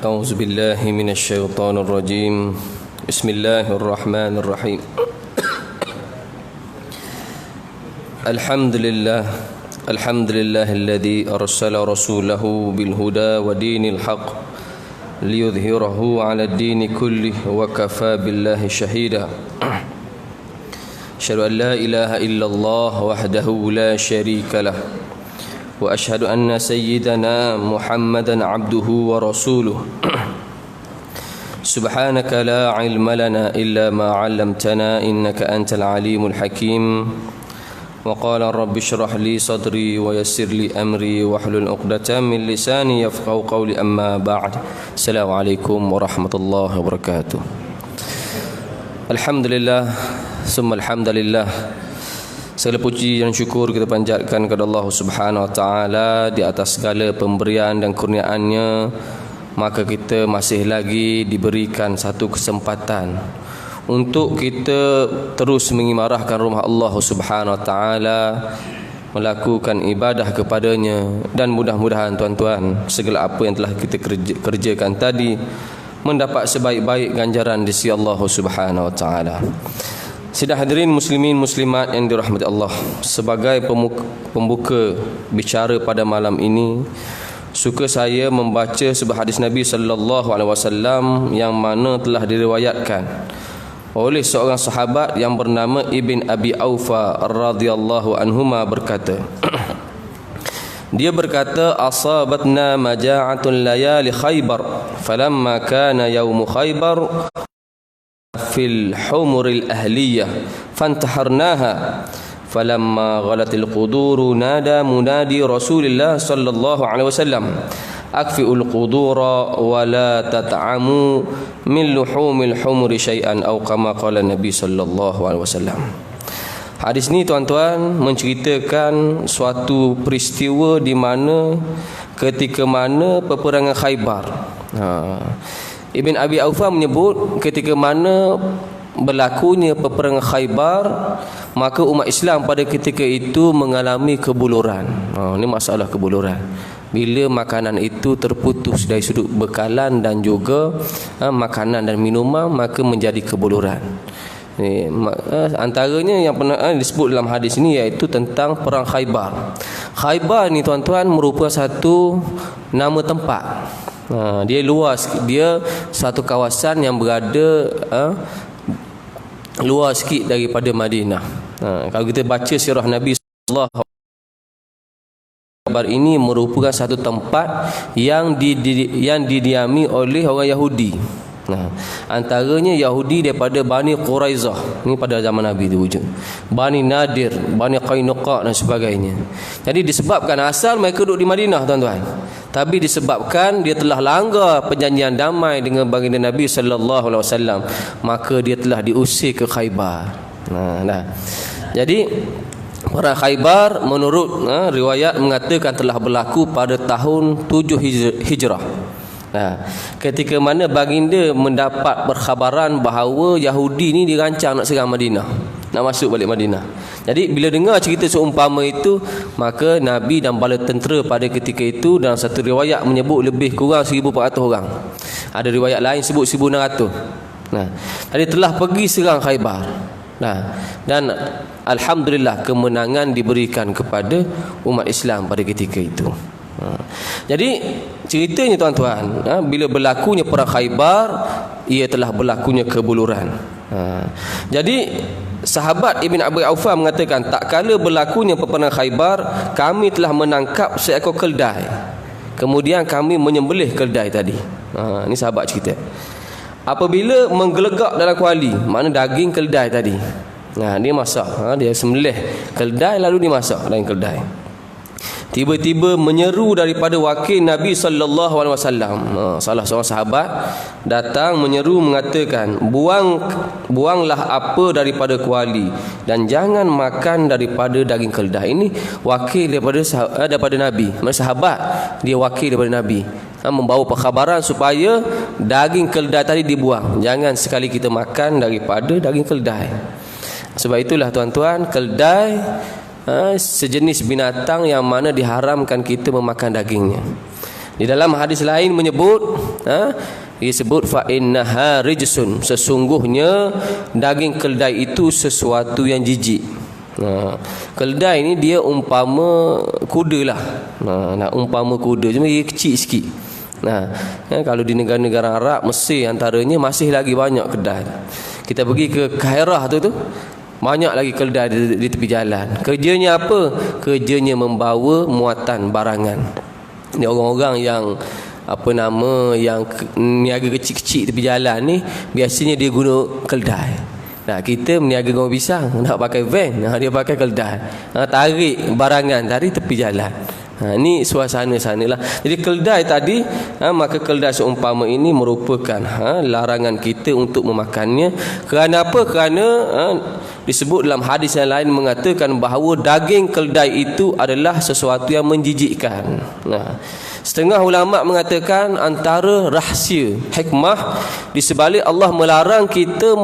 أعوذ بالله من الشيطان الرجيم بسم الله الرحمن الرحيم الحمد لله الذي أرسل رسوله بالهدى ودين الحق ليظهره على الدين كله وكفى بالله شهيدا أشهد أن لا إله إلا الله وحده لا شريك له وأشهد أن سيدنا محمدا عبده ورسوله سبحانك لا علم لنا إلا ما علمتنا إنك أنت العليم الحكيم وقال رب اشرح لي صدري ويسر لي أمري واحلل عقدة من لساني يفقهوا قولي أما بعد السلام عليكم ورحمة الله وبركاته الحمد لله ثم الحمد لله. Segala puji dan syukur kita panjatkan kepada Allah Subhanahu Wa Taala di atas segala pemberian dan kurniaannya. Maka kita masih lagi diberikan satu kesempatan untuk kita terus mengimarahkan rumah Allah Subhanahu Wa Taala, melakukan ibadah kepadanya, dan mudah-mudahan tuan-tuan segala apa yang telah kita kerjakan tadi mendapat sebaik-baik ganjaran di sisi Allah Subhanahu Wa Taala. Sidang hadirin muslimin muslimat yang dirahmati Allah, sebagai pembuka bicara pada malam ini, suka saya membaca sebuah hadis Nabi sallallahu alaihi wasallam yang mana telah diriwayatkan oleh seorang sahabat yang bernama Ibn Abi Aufa radhiyallahu anhuma berkata, dia berkata, asabatna maja'atul layali Khaybar falamma kana yaum Khaybar fil humuril ahliyah fantaharnaha falamma ghalatil quduru nada munadi Rasulillah sallallahu alaihi wasallam akfi'ul qudura wa la tat'amu min luhumil humuri syai'an atau kama qala Nabi sallallahu alaihi wasallam. Hadis ni tuan-tuan menceritakan suatu peristiwa di mana ketika mana peperangan Khaybar. Ibn Abi Aufa menyebut ketika mana berlakunya peperangan Khaybar, maka umat Islam pada ketika itu mengalami kebuluran. Ini masalah kebuluran. Bila makanan itu terputus dari sudut bekalan dan juga makanan dan minuman, maka menjadi kebuluran. Antaranya yang pernah disebut dalam hadis ini iaitu tentang perang Khaybar. Khaybar ni tuan-tuan merupakan satu nama tempat. Dia luas, dia satu kawasan yang berada luas sikit daripada Madinah. Kalau kita baca sirah Nabi sallallahu alaihi wasallam, ini merupakan satu tempat yang didiami oleh orang Yahudi. Antaranya Yahudi daripada Bani Quraizah, ini pada zaman Nabi itu wujud, Bani Nadir, Bani Qainuqa dan sebagainya. Jadi disebabkan asal mereka duduk di Madinah tuan-tuan, tapi disebabkan dia telah langgar perjanjian damai dengan baginda Nabi sallallahu alaihi wasallam, maka dia telah diusir ke Khaybar. Jadi perang Khaybar menurut riwayat mengatakan telah berlaku pada tahun 7 Hijrah. Ketika mana baginda mendapat berkhabaran bahawa Yahudi ni dirancang nak serang Madinah, nak masuk balik Madinah. Jadi bila dengar cerita seumpama itu, maka Nabi dan bala tentera pada ketika itu dalam satu riwayat menyebut lebih kurang 1,400 orang. Ada riwayat lain sebut 1,600. Jadi telah pergi serang Khaybar. Dan alhamdulillah kemenangan diberikan kepada umat Islam pada ketika itu. Jadi ceritanya tuan-tuan, bila berlakunya perang Khaybar, ia telah berlakunya kebuluran. Jadi sahabat Ibn Abi Aufa mengatakan, tak kala berlakunya peperangan Khaybar, kami telah menangkap seekor keldai, kemudian kami menyembelih keldai tadi. Ini sahabat cerita. Apabila menggelegak dalam kuali, makna daging keldai tadi, dia masak, dia sembelih keldai lalu dimasak dalam keldai. Tiba-tiba menyeru daripada wakil Nabi sallallahu alaihi wasallam. Salah seorang sahabat datang menyeru mengatakan, buanglah apa daripada kuali dan jangan makan daripada daging keldai. Ini wakil daripada Nabi. Sahabat dia wakil daripada Nabi, membawa perkhabaran supaya daging keldai tadi dibuang. Jangan sekali kita makan daripada daging keldai. Sebab itulah tuan-tuan, keldai sejenis binatang yang mana diharamkan kita memakan dagingnya. Di dalam hadis lain menyebut, disebut fa innaha rijsun, sesungguhnya daging keldai itu sesuatu yang jijik. Keldai ni dia umpama kuda lah. Nak umpama kuda, cuma dia kecil sikit. Kalau di negara-negara Arab, Mesir antaranya, masih lagi banyak kedai. Kita pergi ke Kairah tu banyak lagi keldai di tepi jalan. Kerjanya apa? Kerjanya membawa muatan barangan. Ni orang-orang yang yang niaga kecil-kecil tepi jalan ni, biasanya dia guna keldai. Kita meniaga gawang pisang, nak pakai van, dia pakai keldai. Tarik barangan dari tepi jalan. Ini suasana sanalah. Jadi keldai tadi, maka keldai seumpama ini merupakan larangan kita untuk memakannya. Kerana apa? Kerana disebut dalam hadis yang lain mengatakan bahawa daging keldai itu adalah sesuatu yang menjijikkan. Setengah ulama mengatakan antara rahsia hikmah di sebalik Allah melarang kita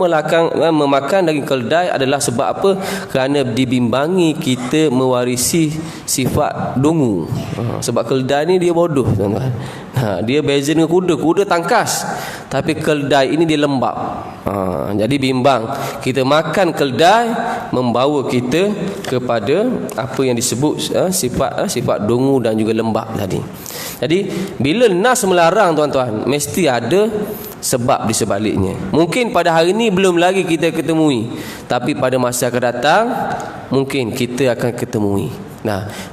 memakan daging keldai adalah sebab apa? Kerana dibimbangi kita mewarisi sifat dungu. Sebab keldai ni dia bodoh, tuan-tuan. Dia beza dengan kuda. Kuda tangkas, tapi keldai ini dia lembab. Jadi bimbang kita makan keldai membawa kita kepada apa yang disebut sifat dungu dan juga lembab tadi. Jadi bila nas melarang, tuan-tuan, mesti ada sebab di sebaliknya. Mungkin pada hari ini belum lagi kita ketemui, tapi pada masa akan datang mungkin kita akan ketemui.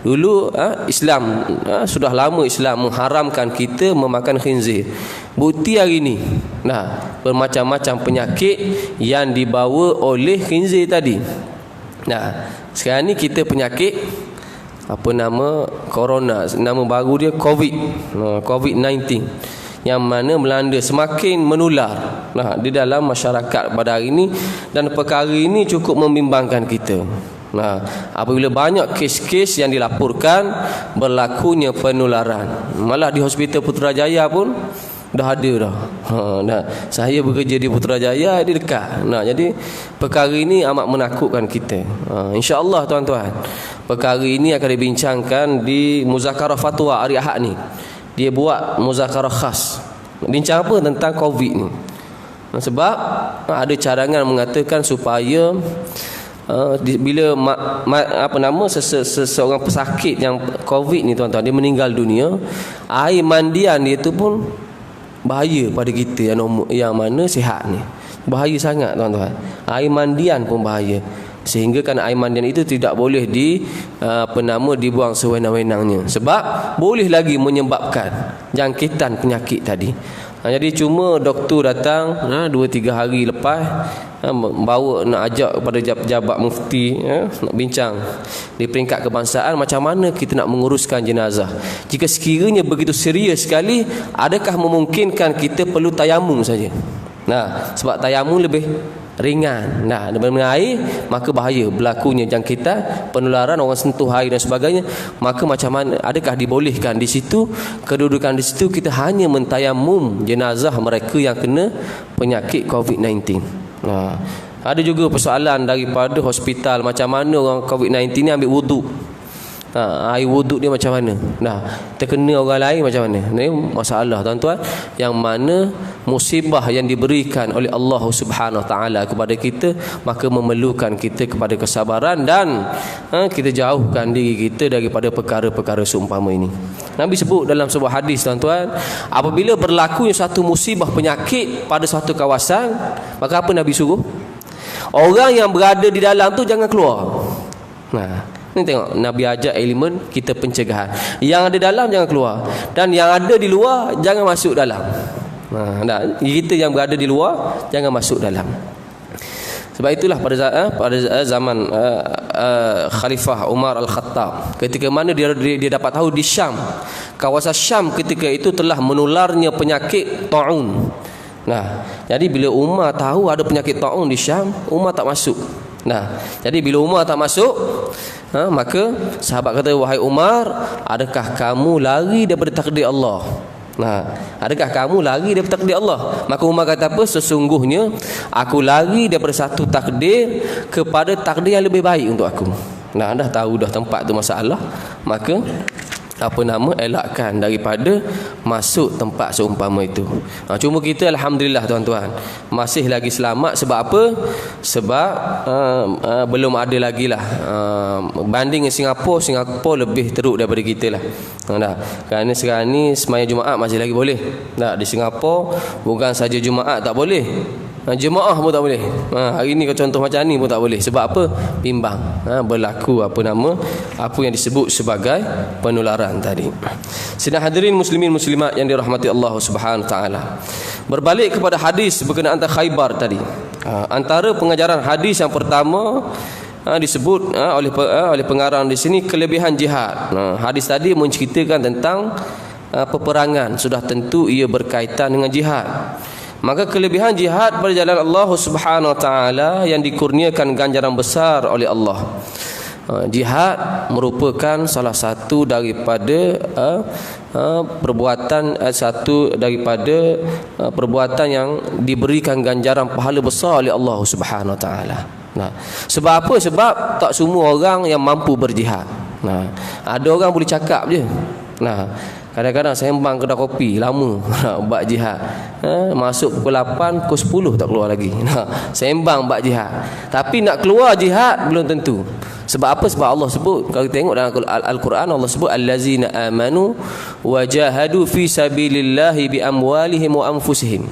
Dulu Islam, sudah lama Islam mengharamkan kita memakan khinzir. Bukti hari ini, bermacam-macam penyakit yang dibawa oleh khinzir tadi. Sekarang ni kita penyakit corona, nama baru dia COVID-19, yang mana melanda semakin menular di dalam masyarakat pada hari ini, dan perkara ini cukup membimbangkan kita. Apabila banyak kes-kes yang dilaporkan berlakunya penularan, malah di Hospital Putrajaya pun dah ada dah. Saya bekerja di Putrajaya, di dekat. Jadi perkara ini amat menakutkan kita. InsyaAllah, tuan-tuan, perkara ini akan dibincangkan di Muzakarah Fatwa hari Ahad ni. Dia buat muzakarah khas, bincang apa tentang COVID ni. Sebab ada cadangan mengatakan supaya bila seseorang pesakit yang COVID ni, tuan-tuan, dia meninggal dunia, air mandian dia tu pun bahaya pada kita yang mana sihat ni. Bahaya sangat, tuan-tuan. Air mandian pun bahaya. Sehingga kan air mandian itu tidak boleh dibuang sewenang-wenangnya, sebab boleh lagi menyebabkan jangkitan penyakit tadi. Jadi cuma doktor datang 2-3 hari lepas, bawa nak ajak kepada pejabat mufti, nak bincang di peringkat kebangsaan macam mana kita nak menguruskan jenazah. Jika sekiranya begitu serius sekali, adakah memungkinkan kita perlu tayamum saja? Sebab tayamum lebih ringan. Dengan air, maka bahaya berlakunya jangkitan, penularan, orang sentuh air dan sebagainya. Maka macam mana, adakah dibolehkan di situ, kedudukan di situ kita hanya mentayamum jenazah mereka yang kena penyakit COVID-19? Ada juga persoalan daripada hospital, macam mana orang COVID-19 ni ambil wuduk. Air wuduk dia macam mana? Terkena orang lain macam mana? Ini masalah, tuan-tuan, yang mana musibah yang diberikan oleh Allah Subhanahu Wa Taala kepada kita, maka memerlukan kita kepada kesabaran dan kita jauhkan diri kita daripada perkara-perkara seumpama ini. Nabi sebut dalam sebuah hadis, tuan-tuan, apabila berlakunya satu musibah penyakit pada suatu kawasan, maka apa Nabi suruh? Orang yang berada di dalam tu jangan keluar. Ni tengok, Nabi ajak elemen kita pencegahan. Yang ada dalam jangan keluar, dan yang ada di luar jangan masuk dalam. Kita yang berada di luar jangan masuk dalam. Sebab itulah pada zaman Khalifah Umar Al-Khattab, ketika mana dia dapat tahu di Syam, kawasan Syam ketika itu telah menularnya penyakit ta'un. Jadi bila Umar tahu ada penyakit ta'un di Syam, Umar tak masuk. Jadi bila Umar tak masuk, maka sahabat kata, wahai Umar, adakah kamu lari daripada takdir Allah? Adakah kamu lari daripada takdir Allah? Maka Umar kata apa? Sesungguhnya aku lari daripada satu takdir kepada takdir yang lebih baik untuk aku. Dah tahu dah tempat tu masalah, maka apa nama, elakkan daripada masuk tempat seumpama itu. Cuma kita alhamdulillah tuan-tuan masih lagi selamat. Sebab apa? Sebab belum ada lagi lah banding dengan Singapura lebih teruk daripada kita lah. Kerana sekarang ni sembahyang Jumaat masih lagi boleh. Di Singapura bukan saja Jumaat tak boleh, jemaah pun tak boleh. Hari ni kalau contoh macam ni pun tak boleh. Sebab apa? Bimbang. Berlaku apa yang disebut sebagai penularan tadi. Sidang hadirin muslimin muslimat yang dirahmati Allah Subhanahu taala. Berbalik kepada hadis berkenaan Khaybar tadi. Antara pengajaran hadis yang pertama disebut oleh pengarang di sini kelebihan jihad. Hadis tadi menceritakan tentang peperangan, sudah tentu ia berkaitan dengan jihad. Maka kelebihan jihad pada jalan Allah Subhanahu wa taala yang dikurniakan ganjaran besar oleh Allah. Jihad merupakan salah satu daripada perbuatan yang diberikan ganjaran pahala besar oleh Allah Subhanahu wa taala. Sebab apa? Sebab tak semua orang yang mampu berjihad. Ada orang boleh cakap je. Kadang-kadang sembang kedai kopi lama buat jihad. Masuk pukul 8, pukul 10 tak keluar lagi. Sembang buat jihad. Tapi nak keluar jihad belum tentu. Sebab apa? Sebab Allah sebut, kalau tengok dalam Al-Quran, Allah sebut allazina amanu wa jahadu fi sabilillahi bi amwalihim wa anfusihim.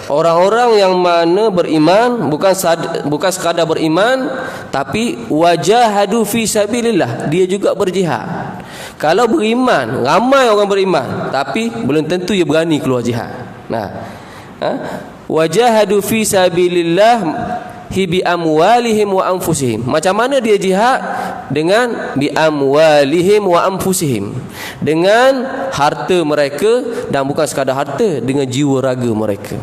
Orang-orang yang mana beriman, bukan sekadar beriman, tapi wajahadu fi sabilillah, dia juga berjihad. Kalau beriman, ramai orang beriman, tapi belum tentu dia berani keluar jihad. Wajahadu fi sabilillah bi amwalihim wa anfusihim. Macam mana dia jihad? Dengan bi amwalihim wa anfusihim, dengan harta mereka, dan bukan sekadar harta, dengan jiwa raga mereka.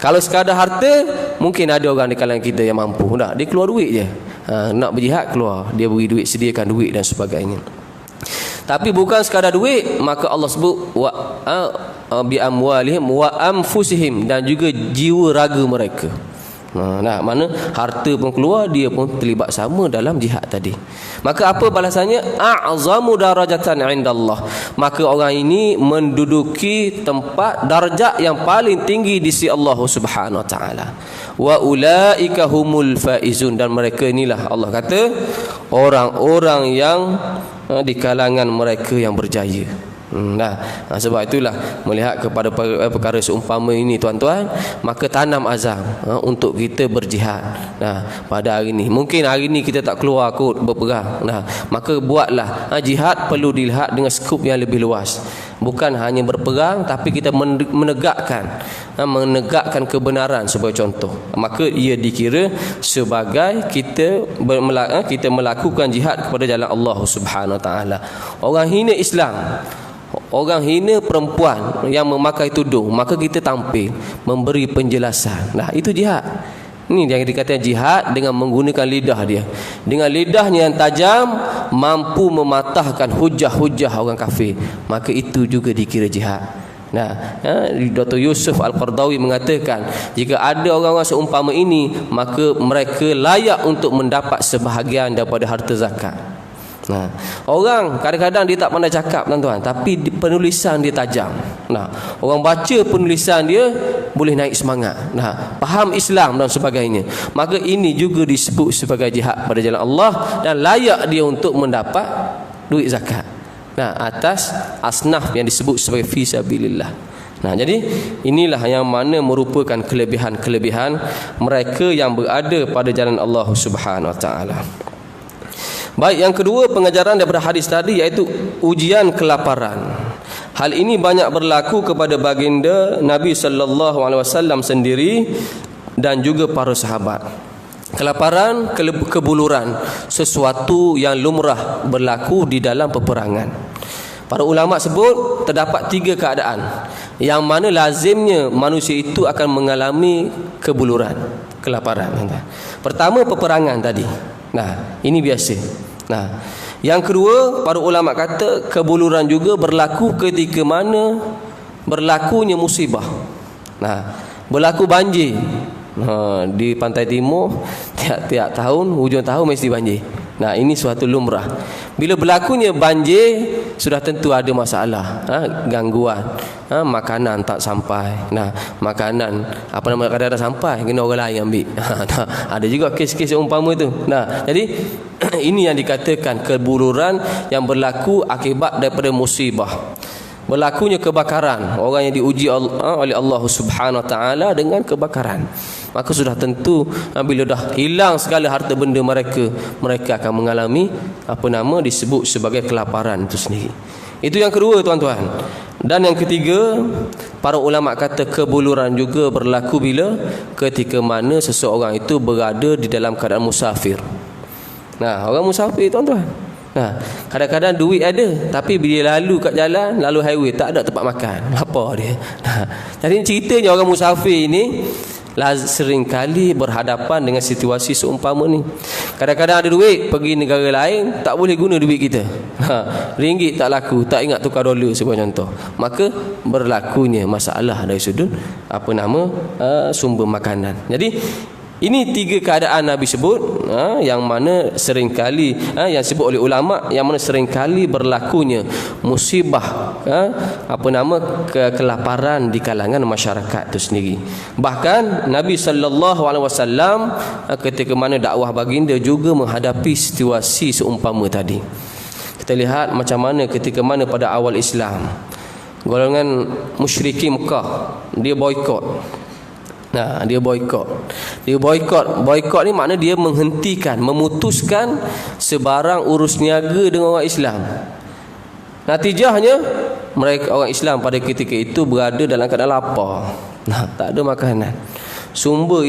Kalau sekadar harta, mungkin ada orang di kalangan kita yang mampu. Dia keluar duit je. Nak berjihad keluar, dia beri duit, sediakan duit dan sebagainya. Tapi bukan sekadar duit, maka Allah sebut bi amwalihim wa anfusihim, dan juga jiwa raga mereka. Mana harta pun keluar, dia pun terlibat sama dalam jihad tadi. Maka apa balasannya? A'zamu darajatan 'indallah. Maka orang ini menduduki tempat darjat yang paling tinggi di sisi Allah Subhanahu wa taala. Wa ulaika humul faizun, dan mereka inilah Allah kata orang-orang yang di kalangan mereka yang berjaya. Sebab itulah melihat kepada perkara seumpama ini tuan-tuan, maka tanam azam untuk kita berjihad. Pada hari ini, mungkin hari ini kita tak keluar kot berperang. Maka buatlah jihad perlu dilihat dengan skop yang lebih luas. Bukan hanya berperang, tapi kita menegakkan kebenaran sebagai contoh. Maka ia dikira sebagai kita melakukan jihad kepada jalan Allah Subhanahu wa taala. Orang hina Islam, orang hina perempuan yang memakai tudung, maka kita tampil memberi penjelasan. Itu jihad. Ini yang dikatakan jihad dengan menggunakan lidah dia. Dengan lidahnya yang tajam, mampu mematahkan hujah-hujah orang kafir. Maka itu juga dikira jihad. Dr. Yusuf Al-Qardawi mengatakan, jika ada orang-orang seumpama ini, maka mereka layak untuk mendapat sebahagian daripada harta zakat. Orang kadang-kadang dia tak pandai cakap tuan-tuan, tapi penulisan dia tajam. Orang baca penulisan dia boleh naik semangat, faham Islam dan sebagainya. Maka ini juga disebut sebagai jihad pada jalan Allah, dan layak dia untuk mendapat duit zakat atas asnaf yang disebut sebagai fi sabilillah. Jadi inilah yang mana merupakan kelebihan-kelebihan mereka yang berada pada jalan Allah Subhanahu wa taala. Baik, yang kedua pengajaran daripada hadis tadi, iaitu ujian kelaparan. Hal ini banyak berlaku kepada baginda Nabi sallallahu alaihi wasallam sendiri dan juga para sahabat. Kelaparan, kebuluran, sesuatu yang lumrah berlaku di dalam peperangan. Para ulama sebut terdapat 3 keadaan yang mana lazimnya manusia itu akan mengalami kebuluran, kelaparan. Pertama, peperangan tadi. Ini biasa. Yang kedua, para ulama kata kebuluran juga berlaku ketika mana berlakunya musibah. Berlaku banjir. Di pantai timur tiap-tiap tahun, hujung tahun mesti banjir. Ini suatu lumrah. Bila berlakunya banjir, sudah tentu ada masalah, gangguan, makanan tak sampai. Nah, makanan kadang-kadang sampai, kena orang lain ambil. Ada juga kes-kes umpama tu. Nah, jadi ini yang dikatakan kebuluran yang berlaku akibat daripada musibah. Berlakunya kebakaran, orang yang diuji oleh Allah Subhanahu Wa Taala dengan kebakaran, maka sudah tentu bila dah hilang segala harta benda mereka akan mengalami disebut sebagai kelaparan itu sendiri. Itu yang kedua, tuan-tuan. Dan yang ketiga, para ulama kata kebuluran juga berlaku bila ketika mana seseorang itu berada di dalam keadaan musafir. Nah, orang musafir, tuan-tuan. Nah, kadang-kadang duit ada, tapi bila lalu kat jalan, lalu highway, tak ada tempat makan. Apa dia? Nah, jadi ceritanya orang musafir ini sering kali berhadapan dengan situasi seumpama ni. Kadang-kadang ada duit, pergi negara lain, tak boleh guna duit kita. Ringgit tak laku, tak ingat tukar dolar sebagai contoh. Maka berlakunya masalah dari sudut sumber makanan. Jadi ini tiga keadaan Nabi sebut, yang mana seringkali yang sebut oleh ulama, yang mana seringkali berlakunya musibah, kelaparan di kalangan masyarakat itu sendiri. Bahkan Nabi SAW ketika mana dakwah baginda juga menghadapi situasi seumpama tadi. Kita lihat macam mana ketika mana pada awal Islam, golongan musyrikin Mekah dia boikot. Nah, dia boikot. Boikot ni makna dia menghentikan, memutuskan sebarang urus niaga dengan orang Islam. Natijahnya mereka orang Islam pada ketika itu berada dalam keadaan lapar. Nah, tak ada makanan. Sumber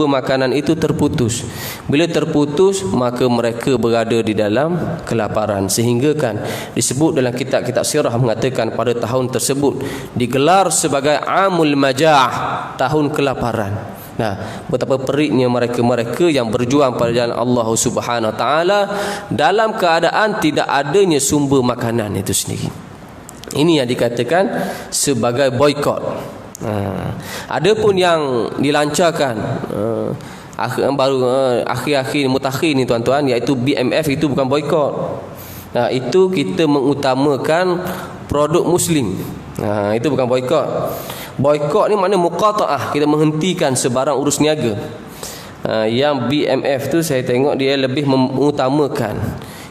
makanan itu terputus. Bila terputus, maka mereka berada di dalam kelaparan. Sehingga kan disebut dalam kitab-kitab sirah mengatakan pada tahun tersebut digelar sebagai Amul Majah, tahun kelaparan. Nah, betapa periknya mereka-mereka yang berjuang pada jalan Allah Subhanahu Wa Taala dalam keadaan tidak adanya sumber makanan itu sendiri. Ini yang dikatakan sebagai boikot. Adapun yang dilancarkan akhir-akhir mutakhir ni, tuan-tuan, iaitu BMF, itu bukan boikot. Itu kita mengutamakan produk Muslim. Itu bukan boikot. Boikot ni makna muqata'ah, kita menghentikan sebarang urus niaga. Yang BMF tu saya tengok dia lebih mengutamakan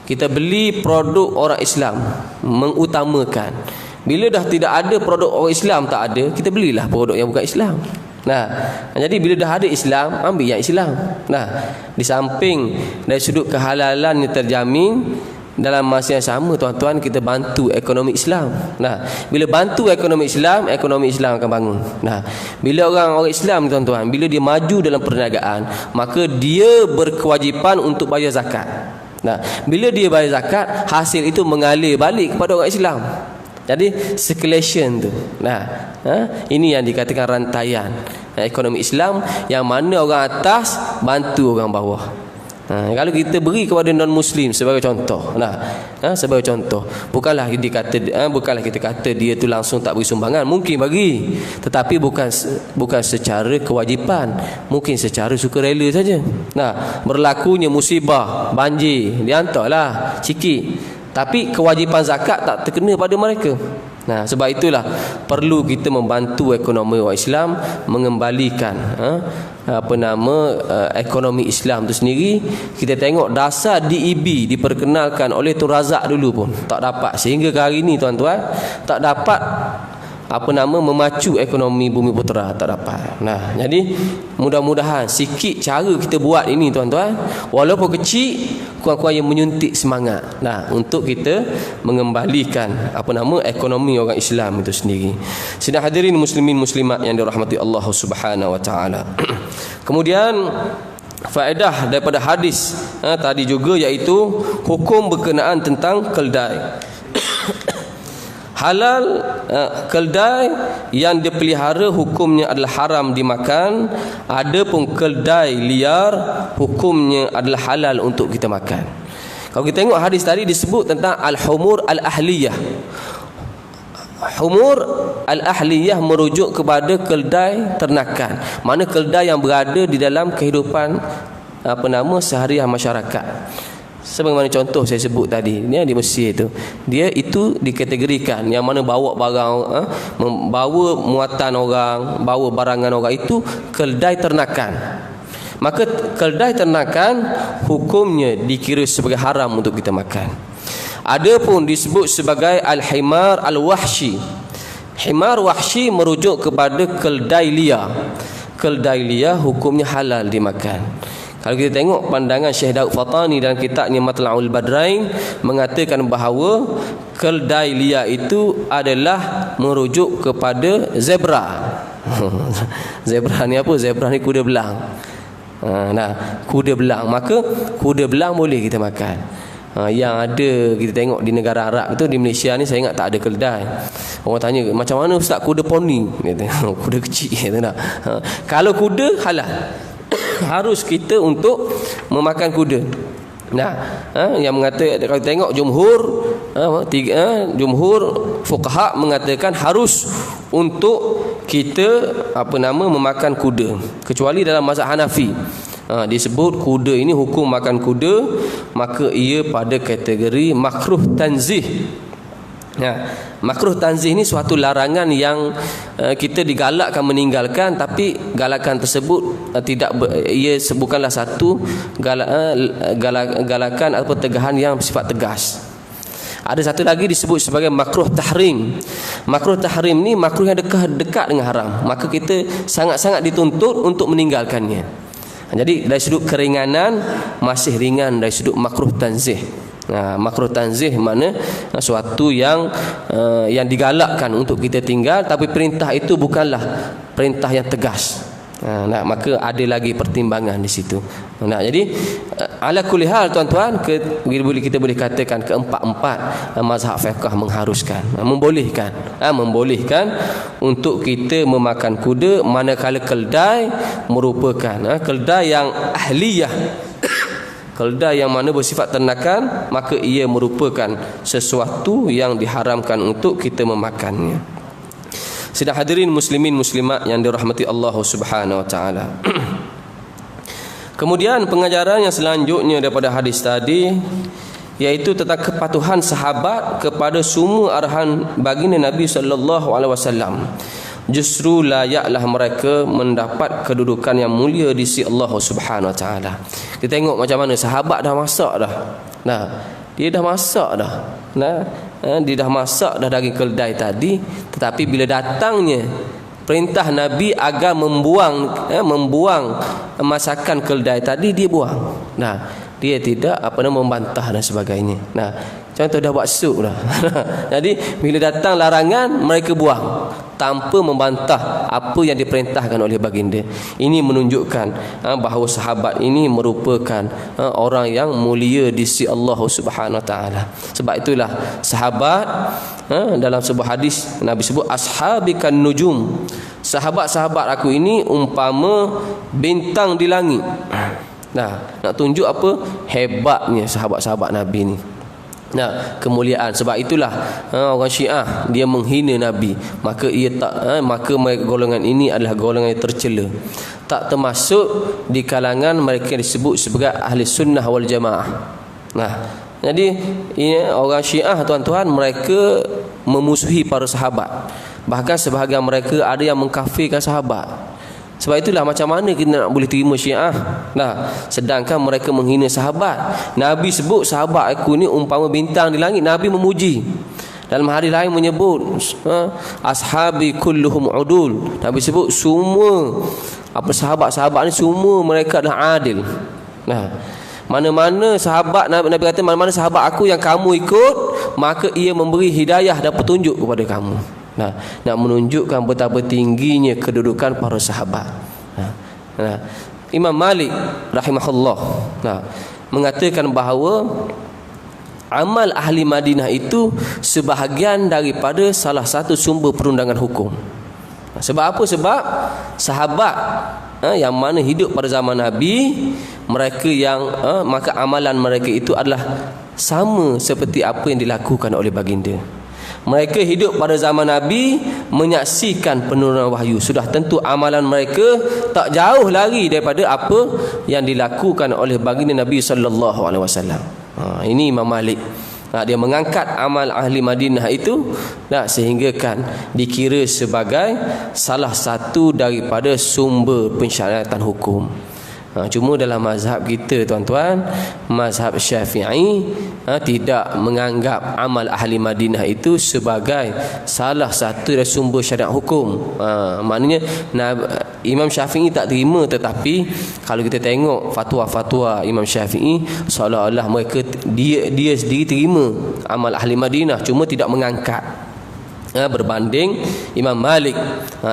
kita beli produk orang Islam, mengutamakan. Bila dah tidak ada produk orang Islam, tak ada, kita belilah produk yang bukan Islam. Nah, jadi bila dah ada Islam, ambil yang Islam. Nah, di samping dari sudut kehalalan yang terjamin, dalam masa yang sama, tuan-tuan, kita bantu ekonomi Islam. Nah, bila bantu ekonomi Islam akan bangun. Nah, bila orang Islam, tuan-tuan, bila dia maju dalam perniagaan, maka dia berkewajipan untuk bayar zakat. Nah, bila dia bayar zakat, hasil itu mengalir balik kepada orang Islam. Jadi circulation tu. Nah, ini yang dikatakan rantaian ekonomi Islam, yang mana orang atas bantu orang bawah. Kalau kita beri kepada non muslim sebagai contoh, sebagai contoh, bukanlah kita kata dia tu langsung tak beri sumbangan, mungkin bagi, tetapi bukan secara kewajipan, mungkin secara sukarela saja. Nah, berlakunya musibah, banjir, dihantarlah sikit, tapi kewajipan zakat tak terkena pada mereka. Nah, sebab itulah perlu kita membantu ekonomi orang Islam, mengembalikan ekonomi Islam itu sendiri. Kita tengok dasar DEB diperkenalkan oleh Tun Razak dulu pun tak dapat, sehingga ke hari ni, tuan-tuan, tak dapat memacu ekonomi Bumi Putera, tak dapat. Nah, jadi mudah-mudahan sikit cara kita buat ini, tuan-tuan, walaupun kecil, kurang-kurang yang menyuntik semangat, untuk kita mengembalikan ekonomi orang Islam itu sendiri. Sidang hadirin muslimin muslimat yang dirahmati Allah Subhanahu Wa Taala. Kemudian faedah daripada hadis tadi juga, iaitu hukum berkenaan tentang keldai. Halal keldai yang dipelihara hukumnya adalah haram dimakan. Adapun keldai liar hukumnya adalah halal untuk kita makan. Kalau kita tengok hadis tadi disebut tentang al-humur al-ahliyah. Humur al-ahliyah merujuk kepada keldai ternakan, mana keldai yang berada di dalam kehidupan seharian masyarakat. Sebagaimana contoh saya sebut tadi, dia di Mesir itu, dia itu dikategorikan yang mana bawa barang, membawa muatan orang, bawa barangan orang itu keldai ternakan. Maka keldai ternakan hukumnya dikira sebagai haram untuk kita makan. Ada pun disebut sebagai al-himar al-wahshi. Himar wahshi merujuk kepada keldai liar. Keldai liar hukumnya halal dimakan. Kalau kita tengok pandangan Syekh Daud Fatani dalam kitabnya Matla'ul Badrain mengatakan bahawa keldai liar itu adalah merujuk kepada zebra. Zebra ni apa? Zebra ni kuda belang. Kuda belang. Maka kuda belang boleh kita makan. Yang ada kita tengok di negara Arab itu, di Malaysia ni saya ingat tak ada keldai. Orang tanya, macam mana Ustaz kuda poni? Kuda kecil kata nak. Kalau kuda halal. Harus kita untuk memakan kuda. Yang mengatakan, kalau tengok jumhur fuqaha mengatakan harus untuk kita memakan kuda, kecuali dalam mazhab Hanafi. Disebut kuda ini hukum makan kuda, maka ia pada kategori makruh tanzih. Makruh tanzih ini suatu larangan yang kita digalakkan meninggalkan, tapi galakan tersebut ia bukanlah satu galakan atau tegahan yang bersifat tegas. Ada satu lagi disebut sebagai makruh tahrim. Makruh tahrim ni makruh yang dekat dengan haram, maka kita sangat-sangat dituntut untuk meninggalkannya. Jadi dari sudut keringanan masih ringan dari sudut makruh tanzih. Makruh tanzih mana suatu yang digalakkan untuk kita tinggal, tapi perintah itu bukanlah perintah yang tegas. Maka ada lagi pertimbangan di situ. Jadi ala kulli hal tuan-tuan, kita boleh katakan keempat-empat mazhab fiqh mengharuskan, membolehkan untuk kita memakan kuda manakala keldai merupakan keldai yang ahliyah. Keldai yang mana bersifat ternakan, maka ia merupakan sesuatu yang diharamkan untuk kita memakannya. Sidang hadirin muslimin muslimat yang dirahmati Allah Subhanahu wa taala. Kemudian pengajaran yang selanjutnya daripada hadis tadi, iaitu tentang kepatuhan sahabat kepada semua arahan baginda Nabi sallallahu alaihi wasallam. Justru layaklah mereka mendapat kedudukan yang mulia di sisi Allah Subhanahu wa taala. Kita tengok macam mana sahabat dah masak dah. Dia dah masak dah. Dia dah masak dah daging keldai tadi, tetapi bila datangnya perintah Nabi agar membuang masakan keldai tadi, dia buang. Dia tidak membantah dan sebagainya. Contoh dah buat sup dah. Jadi bila datang larangan, mereka buang tanpa membantah apa yang diperintahkan oleh baginda. Ini menunjukkan bahawa sahabat ini merupakan orang yang mulia di sisi Allah Subhanahu wa taala. Sebab itulah sahabat, dalam sebuah hadis Nabi sebut ashabikan nujum. Sahabat-sahabat aku ini umpama bintang di langit. Nak tunjuk apa hebatnya sahabat-sahabat Nabi ni. Kemuliaan. Sebab itulah orang Syiah dia menghina Nabi, maka golongan ini adalah golongan yang tercela, tak termasuk di kalangan mereka yang disebut sebagai ahli sunnah wal jamaah. Jadi orang Syiah tuan-tuan, mereka memusuhi para sahabat, bahkan sebahagian mereka ada yang mengkafirkan sahabat. Sebab itulah macam mana kita nak boleh terima Syiah sedangkan mereka menghina sahabat. Nabi sebut sahabat aku ni umpama bintang di langit. Nabi memuji. Dalam hadis lain menyebut ashabi kulluhum udul. Nabi sebut semua sahabat-sahabat ni semua mereka adalah adil. Mana-mana sahabat, Nabi kata mana-mana sahabat aku yang kamu ikut, maka ia memberi hidayah dan petunjuk kepada kamu. Nak menunjukkan betapa tingginya kedudukan para sahabat. Imam Malik rahimahullah mengatakan bahawa amal ahli Madinah itu sebahagian daripada salah satu sumber perundangan hukum. Sebab apa? Sebab sahabat yang mana hidup pada zaman Nabi, mereka yang maka amalan mereka itu adalah sama seperti apa yang dilakukan oleh baginda. Mereka hidup pada zaman Nabi, menyaksikan penurunan wahyu. Sudah tentu amalan mereka tak jauh lagi daripada apa yang dilakukan oleh baginda Nabi sallallahu alaihi wasallam. Ini Imam Malik. Dia mengangkat amal ahli Madinah itu sehingga kan dikira sebagai salah satu daripada sumber pensyariatan hukum. Cuma dalam mazhab kita tuan-tuan, mazhab Syafi'i tidak menganggap amal ahli Madinah itu sebagai salah satu dari sumber syariat hukum. Maknanya Imam Syafi'i tak terima, tetapi kalau kita tengok fatwa-fatwa Imam Syafi'i seolah-olah mereka dia sendiri terima amal ahli Madinah, cuma tidak mengangkat. Berbanding Imam Malik.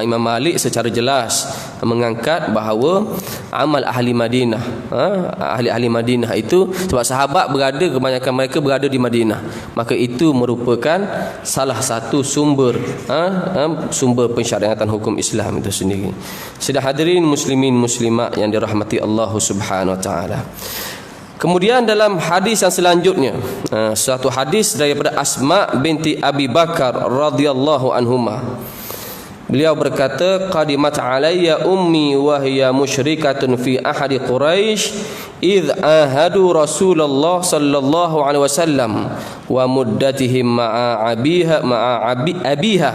Imam Malik secara jelas mengangkat bahawa amal ahli Madinah, ahli-ahli Madinah itu, sebab sahabat kebanyakan mereka berada di Madinah, maka itu merupakan salah satu sumber sumber pensyariatan hukum Islam itu sendiri. Sedang hadirin muslimin muslimat yang dirahmati Allah Subhanahu wa taala. Kemudian dalam hadis yang selanjutnya, satu hadis daripada Asma binti Abi Bakar radhiyallahu anhuma. Beliau berkata, qadimat alayya ummi wa hiya musyrikatun fi ahadi Quraisy idh ahadu Rasulullah sallallahu alaihi wasallam wa muddatihim ma'a abiha.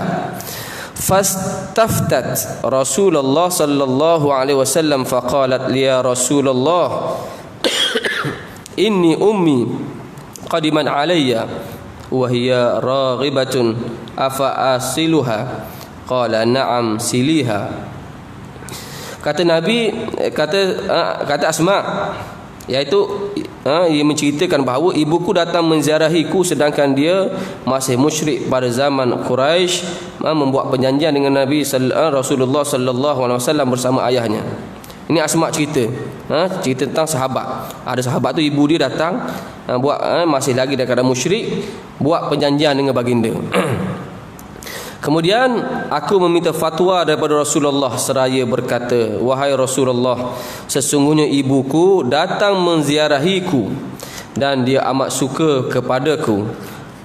Fastaftat Rasulullah sallallahu alaihi wasallam faqalat li ya Rasulullah inni ummi qadiman alayya wa hiya raghibatun afa asiluha qala na'am siliha. Kata Nabi, kata Asma, iaitu ia menceritakan bahawa ibuku datang menziarahiku sedangkan dia masih musyrik pada zaman Quraisy, membuat perjanjian dengan Nabi Rasulullah sallallahu alaihi wasallam bersama ayahnya. Ini Asma cerita, cerita tentang sahabat. Ada sahabat tu ibu dia datang masih lagi dalam keadaan musyrik, buat perjanjian dengan baginda. Kemudian aku meminta fatwa daripada Rasulullah seraya berkata, wahai Rasulullah, sesungguhnya ibuku datang menziarahiku dan dia amat suka kepadaku.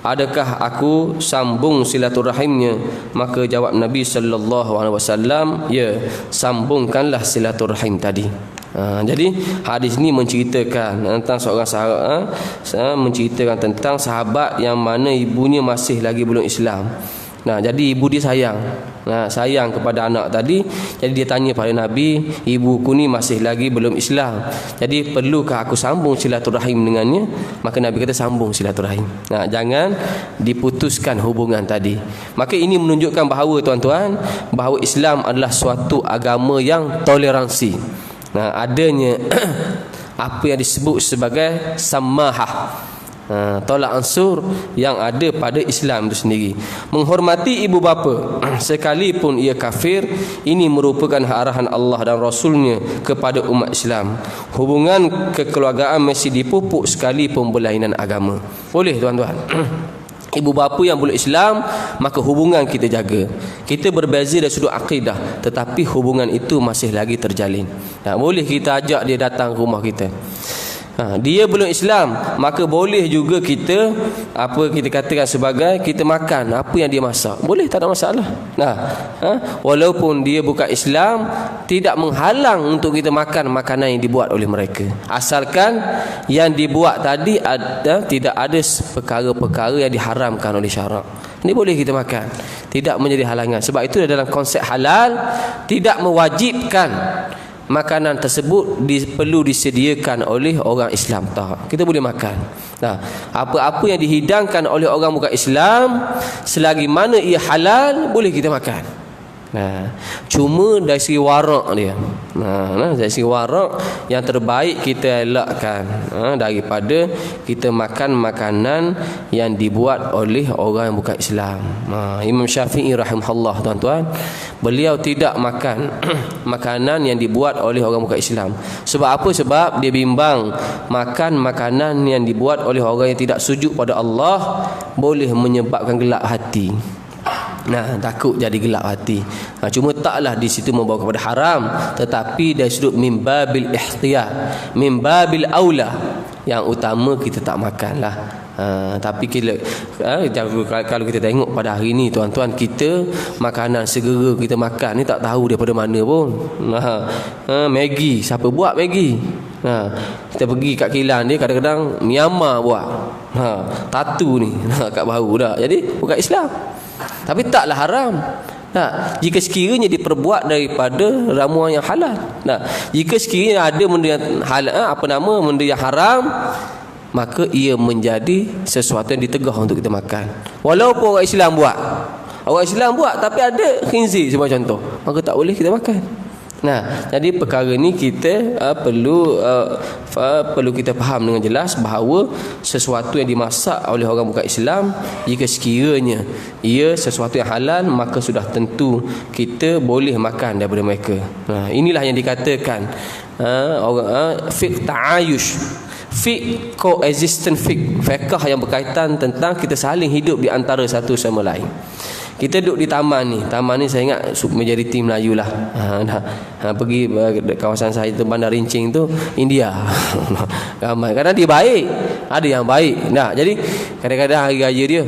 Adakah aku sambung silaturahimnya? Maka jawab Nabi sallallahu alaihi wasallam, ya, sambungkanlah silaturahim tadi. Jadi hadis ini menceritakan tentang seorang sahabat, menceritakan tentang sahabat yang mana ibunya masih lagi belum Islam. Jadi ibu dia sayang kepada anak tadi. Jadi dia tanya pada Nabi, ibuku ni masih lagi belum Islam, jadi perlukah aku sambung silaturahim dengannya? Maka Nabi kata, sambung silaturahim. Jangan diputuskan hubungan tadi. Maka ini menunjukkan bahawa tuan-tuan, bahawa Islam adalah suatu agama yang toleransi. Adanya apa yang disebut sebagai samahah, tolak ansur yang ada pada Islam itu sendiri. Menghormati ibu bapa sekalipun ia kafir, ini merupakan arahan Allah dan Rasulnya kepada umat Islam. Hubungan kekeluargaan mesti dipupuk sekalipun berlainan agama. Boleh tuan-tuan, ibu bapa yang boleh Islam, maka hubungan kita jaga. Kita berbeza dari sudut akidah, tetapi hubungan itu masih lagi terjalin. Boleh kita ajak dia datang ke rumah kita. Dia belum Islam, maka boleh juga kita katakan sebagai kita makan apa yang dia masak. Boleh, tak ada masalah. Walaupun dia bukan Islam, tidak menghalang untuk kita makan makanan yang dibuat oleh mereka, asalkan yang dibuat tadi tidak ada perkara-perkara yang diharamkan oleh syarak. Ini boleh kita makan, tidak menjadi halangan. Sebab itu dalam konsep halal tidak mewajibkan makanan tersebut perlu disediakan oleh orang Islam. Kita boleh makan. Apa-apa yang dihidangkan oleh orang bukan Islam, selagi mana ia halal, boleh kita makan. Cuma dari segi warak dia, dari segi warak yang terbaik kita elakkan daripada kita makan makanan yang dibuat oleh orang yang bukan Islam. Imam Syafi'i rahimahullah, tuan-tuan, beliau tidak makan makanan yang dibuat oleh orang bukan Islam. Sebab apa? Sebab dia bimbang makan makanan yang dibuat oleh orang yang tidak sujud pada Allah boleh menyebabkan gelap hati. Takut jadi gelap hati. Cuma taklah di situ membawa kepada haram, tetapi dari sudut mimbabil ihtiyat, mimbabil aula, yang utama kita tak makanlah. Tapi kalau kita tengok pada hari ni, tuan-tuan, kita makanan segera kita makan ni tak tahu daripada mana pun. Maggi, siapa buat Maggi? Kita pergi kat kilang dia, kadang-kadang Myanmar buat tatu ni kat bahu dah. Jadi bukan Islam. Tapi taklah haram. Jika sekiranya diperbuat daripada ramuan yang halal. Jika sekiranya ada benda yang halal, benda yang haram, maka ia menjadi sesuatu yang ditegah untuk kita makan. Walaupun orang Islam buat. Orang Islam buat tapi ada khinzir sebagai contoh, maka tak boleh kita makan. Jadi perkara ni kita perlu kita faham dengan jelas bahawa sesuatu yang dimasak oleh orang bukan Islam, jika sekiranya ia sesuatu yang halal, maka sudah tentu kita boleh makan daripada mereka. Inilah yang dikatakan fiqh ta'ayush, fiqh coexistence, fiqh yang berkaitan tentang kita saling hidup di antara satu sama lain. Kita duduk di taman ni saya ingat majoriti Melayu lah. Pergi kawasan saya tu, Bandar Rincing tu, India. Ramai. Kadang dia baik, ada yang baik. Jadi kadang-kadang hari raya dia,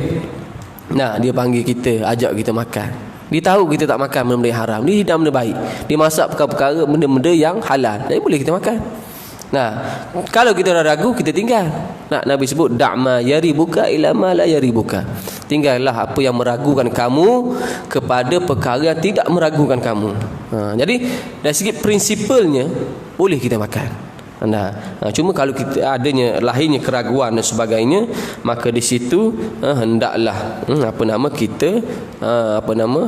dia panggil kita, ajak kita makan. Dia tahu kita tak makan benda-benda yang haram. Dia hidang benda baik. Dia masak perkara-perkara benda-benda yang halal. Jadi boleh kita makan. Kalau kita dah ragu, kita tinggal. Nabi sebut da'ma yaribuka ila ma la yaribuka. Tinggallah apa yang meragukan kamu kepada perkara yang tidak meragukan kamu. Jadi dari segi prinsipalnya boleh kita makan. Cuma kalau kita adanya lahirnya keraguan dan sebagainya, maka di situ hendaklah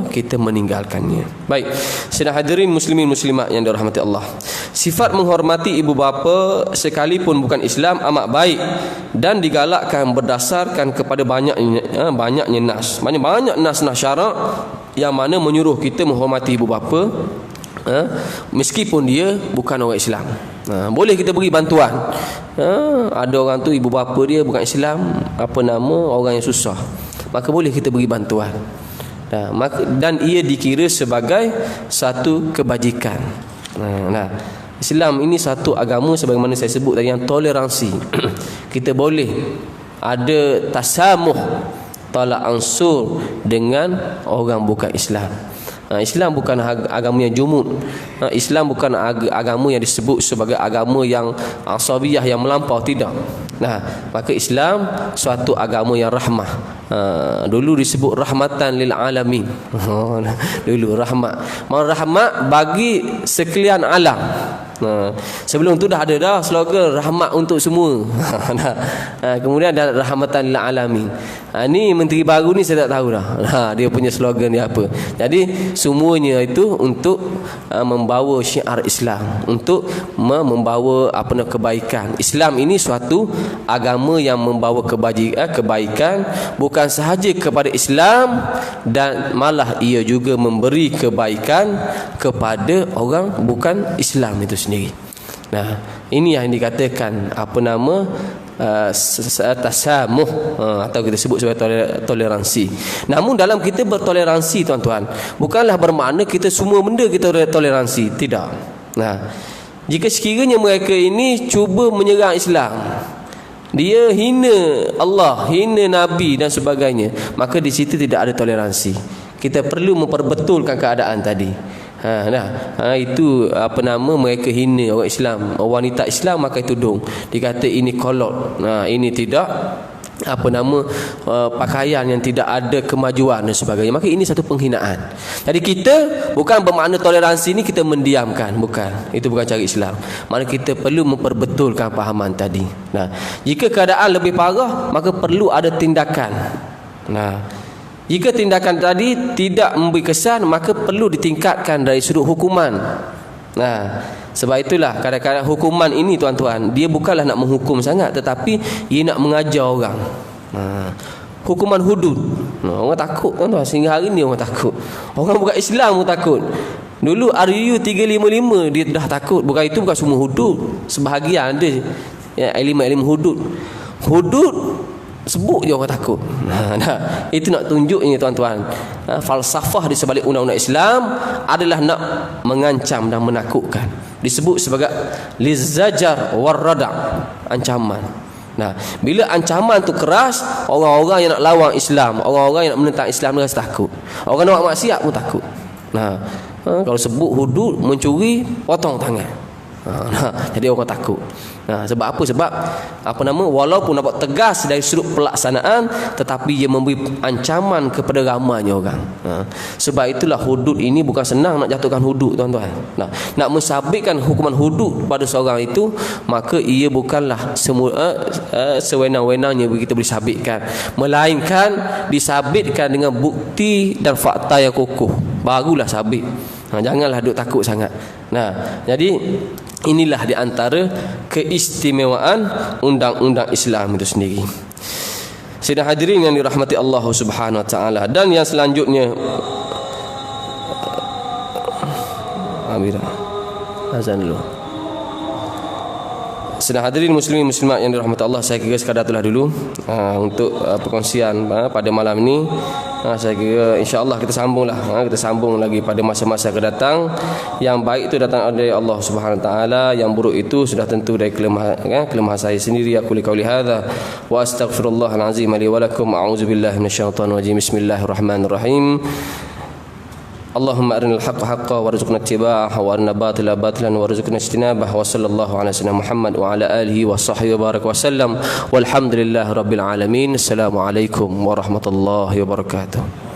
kita meninggalkannya. Baik, sedang hadirin muslimin muslimat yang dirahmati Allah. Sifat menghormati ibu bapa sekalipun bukan Islam amat baik dan digalakkan berdasarkan kepada banyaknya nas. Banyak nas-nas syarak yang mana menyuruh kita menghormati ibu bapa meskipun dia bukan orang Islam. Boleh kita beri bantuan. Ada orang tu ibu bapa dia bukan Islam, orang yang susah, maka boleh kita beri bantuan. Dan ia dikira sebagai satu kebajikan. Islam ini satu agama sebagaimana saya sebut tadi yang toleransi. Kita boleh ada tasamuh, tolak ansur dengan orang bukan Islam. Islam bukan agama yang jumud. Islam bukan agama yang disebut sebagai agama yang asabiyah, yang melampau, tidak. Maka Islam suatu agama yang rahmah. Dulu disebut rahmatan lil alamin. Dulu rahmat. Rahmat bagi sekalian alam. Sebelum tu dah ada dah slogan rahmat untuk semua. Kemudian ada rahmatan lil alamin. Ni menteri baru ni saya tak tahu dah. Dia punya slogan dia apa. Jadi semuanya itu untuk membawa syiar Islam, untuk membawa kebaikan. Islam ini suatu agama yang membawa kebaikan, bukan sahaja kepada Islam, dan malah ia juga memberi kebaikan kepada orang bukan Islam itu sendiri. Ini yang dikatakan tasamuh, atau kita sebut sebagai toleransi. Namun dalam kita bertoleransi, tuan-tuan, bukanlah bermakna kita semua benda kita toleransi, tidak. Jika sekiranya mereka ini cuba menyerang Islam, dia hina Allah, hina Nabi dan sebagainya, maka di situ tidak ada toleransi. Kita perlu memperbetulkan keadaan tadi. Itu mereka hina orang Islam, wanita Islam pakai tudung, dikata ini kolot, ini tidak pakaian yang tidak ada kemajuan dan sebagainya, maka ini satu penghinaan. Jadi kita bukan bermakna toleransi ini kita mendiamkan, bukan. Itu bukan cara Islam. Maka kita perlu memperbetulkan fahaman tadi. Jika keadaan lebih parah, maka perlu ada tindakan. Jika tindakan tadi tidak memberi kesan, maka perlu ditingkatkan dari sudut hukuman. Sebab itulah kadang-kadang hukuman ini, tuan-tuan, dia bukanlah nak menghukum sangat, tetapi ia nak mengajar orang. Hukuman hudud. Orang takut, tuan-tuan, sehingga hari ni orang takut. Orang bukan Islam pun takut. Dulu RU 355 dia dah takut. Bukan itu, bukan semua hudud. Sebahagian ada ilmu-ilmu hudud. Hudud sebut je orang takut. Itu nak tunjuknya, tuan-tuan, falsafah di sebalik undang-undang Islam adalah nak mengancam dan menakutkan. Disebut sebagai lizajar warrada', ancaman. Bila ancaman tu keras, orang-orang yang nak lawan Islam, orang-orang yang nak menentang Islam dia rasa takut. Orang nak buat maksiat pun takut. Kalau sebut hudud, mencuri, potong tangan. Jadi orang takut. Sebab apa? Sebab walaupun nampak tegas dari sudut pelaksanaan, tetapi ia memberi ancaman kepada ramainya orang. Sebab itulah hudud ini bukan senang nak jatuhkan hudud, tuan-tuan. Nak mensabitkan hukuman hudud pada seorang itu, maka ia bukanlah sewenang-wenangnya kita boleh sabitkan, melainkan disabitkan dengan bukti dan fakta yang kokoh, barulah sabit. Janganlah duk takut sangat. Jadi inilah di antara keistimewaan undang-undang Islam itu sendiri. Sidang hadirin yang dirahmati Allah Subhanahu wa taala, dan yang selanjutnya azan dulu. Sidang hadirin muslimin muslimat yang dirahmati Allah, saya kira sekadar itulah dulu untuk perkongsian pada malam ini. Saya kira insya-Allah kita sambunglah, kita sambung lagi pada masa-masa akan datang. Yang baik itu datang dari Allah Subhanahu wa taala, yang buruk itu sudah tentu dari kelemahan saya sendiri. Aku qauli hadza wa astaghfirullahal azim li wa lakum. A'udzubillahi minasyaitonir rajim. Bismillahirrahmanirrahim. Allahumma arinal haqqa haqqan warzuqna ittiba'ahu wa arina batila batilan warzuqna ijtinabahu. Wa sallallahu ala sayyidina Muhammad wa ala alihi wa sahbihi wa baraka wa sallam. Walhamdulillahi rabbil alamin. Assalamualaikum warahmatullahi wabarakatuh.